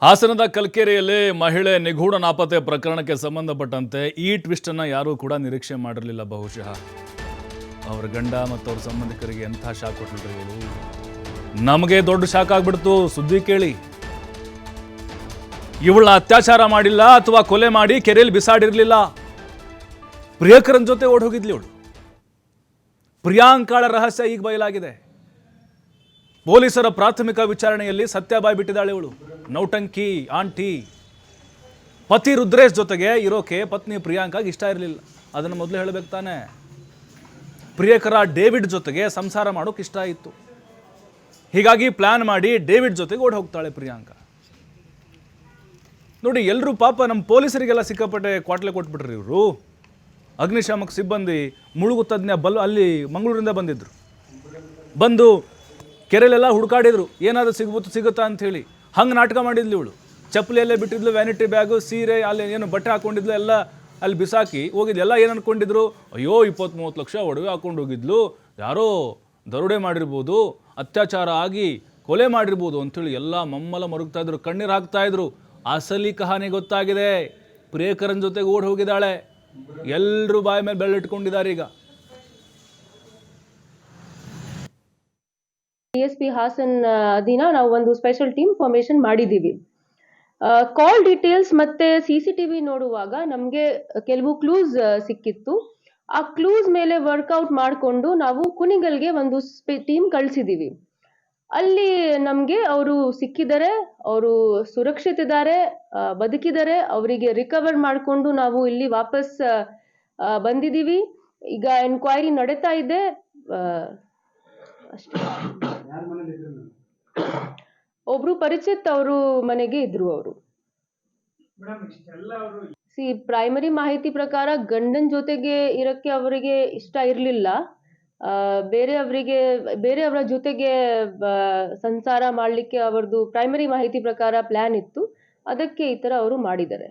ಹಾಸನದ ಕಲ್ಕೆರೆಯಲ್ಲಿ ಮಹಿಳೆ ನಿಗೂಢ ನಾಪತ್ತೆ ಪ್ರಕರಣಕ್ಕೆ ಸಂಬಂಧಪಟ್ಟಂತೆ ಈ ಟ್ವಿಸ್ಟ್ ಅನ್ನ ಯಾರೂ ಕೂಡ ನಿರೀಕ್ಷೆ ಮಾಡಿರಲಿಲ್ಲ. ಬಹುಶಃ ಅವರ ಗಂಡ ಮತ್ತು ಅವರ ಸಂಬಂಧಿಕರಿಗೆ ಎಂಥ ಶಾಕ್ ಕೊಟ್ಟಿದ್ರು ಇವರು. ನಮಗೆ ದೊಡ್ಡ ಶಾಕ್ ಆಗ್ಬಿಡ್ತು ಸುದ್ದಿ ಕೇಳಿ. ಇವಳ ಅತ್ಯಾಚಾರ ಮಾಡಿಲ್ಲ ಅಥವಾ ಕೊಲೆ ಮಾಡಿ ಕೆರೆಯಲ್ಲಿ ಬಿಸಾಡಿರಲಿಲ್ಲ. ಪ್ರಿಯಕರನ್ ಜೊತೆ ಓಡ್ ಹೋಗಿದ್ಲಿ ಇವಳು. ಪ್ರಿಯಾಂಕಾಳ ರಹಸ್ಯ ಈಗ ಬಯಲಾಗಿದೆ. ಪೊಲೀಸರ ಪ್ರಾಥಮಿಕ ವಿಚಾರಣೆಯಲ್ಲಿ ಸತ್ಯ ಬಾಯಿ ಬಿಟ್ಟಿದ್ದಾಳೆ ಇವಳು. ನೌಟಂಕಿ ಆಂಟಿ. ಪತಿ ರುದ್ರೇಶ್ ಜೊತೆಗೆ ಇರೋಕೆ ಪತ್ನಿ ಪ್ರಿಯಾಂಕಾಗೆ ಇಷ್ಟ ಇರಲಿಲ್ಲ. ಅದನ್ನು ಮೊದಲು ಹೇಳಬೇಕು ತಾನೆ. ಪ್ರಿಯಕರ ಡೇವಿಡ್ ಜೊತೆಗೆ ಸಂಸಾರ ಮಾಡೋಕೆ ಇಷ್ಟ ಇತ್ತು. ಹೀಗಾಗಿ ಪ್ಲಾನ್ ಮಾಡಿ ಡೇವಿಡ್ ಜೊತೆಗೆ ಓಡಿ ಹೋಗ್ತಾಳೆ ಪ್ರಿಯಾಂಕಾ. ನೋಡಿ, ಎಲ್ಲರೂ ಪಾಪ ನಮ್ಮ ಪೊಲೀಸರಿಗೆಲ್ಲ ಸಿಕ್ಕಾಪಟ್ಟೆ ಕ್ವಾಟ್ಲೆ ಕೊಟ್ಬಿಟ್ರಿ ಇವರು. ಅಗ್ನಿಶಾಮಕ ಸಿಬ್ಬಂದಿ, ಮುಳುಗು ತಜ್ಞ ಅಲ್ಲಿ ಮಂಗಳೂರಿಂದ ಬಂದಿದ್ರು. ಬಂದು ಕೆರೆಯಲ್ಲೆಲ್ಲ ಹುಡುಕಾಡಿದ್ರು, ಏನಾದರೂ ಸಿಗುತ್ತಾ ಅಂತ ಹೇಳಿ. ಹಂಗೆ ನಾಟಕ ಮಾಡಿದ್ಲು ಇವಳು. ಚಪ್ಪಲಿಯಲ್ಲೇ ಬಿಟ್ಟಿದ್ಲು, ವ್ಯಾನಿಟಿ ಬ್ಯಾಗು, ಸೀರೆ, ಅಲ್ಲಿ ಏನು ಬಟ್ಟೆ ಹಾಕೊಂಡಿದ್ಲು, ಎಲ್ಲ ಅಲ್ಲಿ ಬಿಸಾಕಿ ಹೋಗಿದ್ಲು. ಎಲ್ಲ ಏನು ಅನ್ಕೊಂಡಿದ್ರು, ಅಯ್ಯೋ 20-30 ಲಕ್ಷ ಒಡವೆ ಹಾಕೊಂಡು ಹೋಗಿದ್ಲು, ಯಾರೋ ದರೋಡೆ ಮಾಡಿರ್ಬೋದು, ಅತ್ಯಾಚಾರ ಆಗಿ ಕೊಲೆ ಮಾಡಿರ್ಬೋದು ಅಂಥೇಳಿ ಎಲ್ಲ ಮಮ್ಮಲ ಮರುಗ್ತಾ ಇದ್ರು, ಕಣ್ಣೀರು ಹಾಕ್ತಾ ಇದ್ರು. ಅಸಲಿ ಕಹಾನಿ ಗೊತ್ತಾಗಿದೆ. ಪ್ರಿಯಕರನ್ ಜೊತೆಗೆ ಓಡಿ ಹೋಗಿದ್ದಾಳೆ. ಎಲ್ಲರೂ ಬಾಯಿ ಮೇಲೆ ಬೆಳ್ಳಿಟ್ಕೊಂಡಿದ್ದಾರೆ ಈಗ. DSP ಹಾಸನ್ ದಿನ ನಾವು ಒಂದು ಸ್ಪೆಷಲ್ ಟೀಮ್ ಫಾರ್ಮೇಷನ್ ಮಾಡಿದ್ದೀವಿ. ಕಾಲ್ ಡೀಟೇಲ್ಸ್ ಮತ್ತೆ CCTV ನೋಡುವಾಗ ನಮಗೆ ಕೆಲವು ಕ್ಲೂಸ್ ಸಿಕ್ಕಿತ್ತು. ಆ ಕ್ಲೂಸ್ ಮೇಲೆ ವರ್ಕೌಟ್ ಮಾಡಿಕೊಂಡು ನಾವು ಕುಣಿಗಲ್ಗೆ ಒಂದು ಟೀಮ್ ಕಳಿಸಿದ್ದೀವಿ. ಅಲ್ಲಿ ನಮಗೆ ಅವರು ಸಿಕ್ಕಿದ್ದಾರೆ, ಅವರು ಸುರಕ್ಷಿತ ಇದ್ದಾರೆ, ಬದುಕಿದ್ದಾರೆ. ಅವರಿಗೆ ರಿಕವರ್ ಮಾಡಿಕೊಂಡು ನಾವು ಇಲ್ಲಿ ವಾಪಸ್ ಬಂದಿದ್ದೀವಿ. ಈಗ ಎನ್ಕ್ವೈರಿ ನಡೀತಾ ಇದೆ. ಅಷ್ಟೇ. ಒಬ್ರು ಪರಿಚಿತ್ ಅವರು ಮನೆಗೆ ಇದ್ರು. ಅವರು ಪ್ರೈಮರಿ ಮಾಹಿತಿ ಪ್ರಕಾರ ಗಂಡನ ಜೊತೆಗೆ ಇರಕ್ಕೆ ಅವರಿಗೆ ಇಷ್ಟ ಇರಲಿಲ್ಲ. ಬೇರೆಯವರ ಜೊತೆಗೆ ಸಂಸಾರ ಮಾಡಲಿಕ್ಕೆ ಅವರದು ಪ್ರೈಮರಿ ಮಾಹಿತಿ ಪ್ರಕಾರ ಪ್ಲಾನ್ ಇತ್ತು. ಅದಕ್ಕೆ ಈ ತರ ಅವರು ಮಾಡಿದ್ದಾರೆ.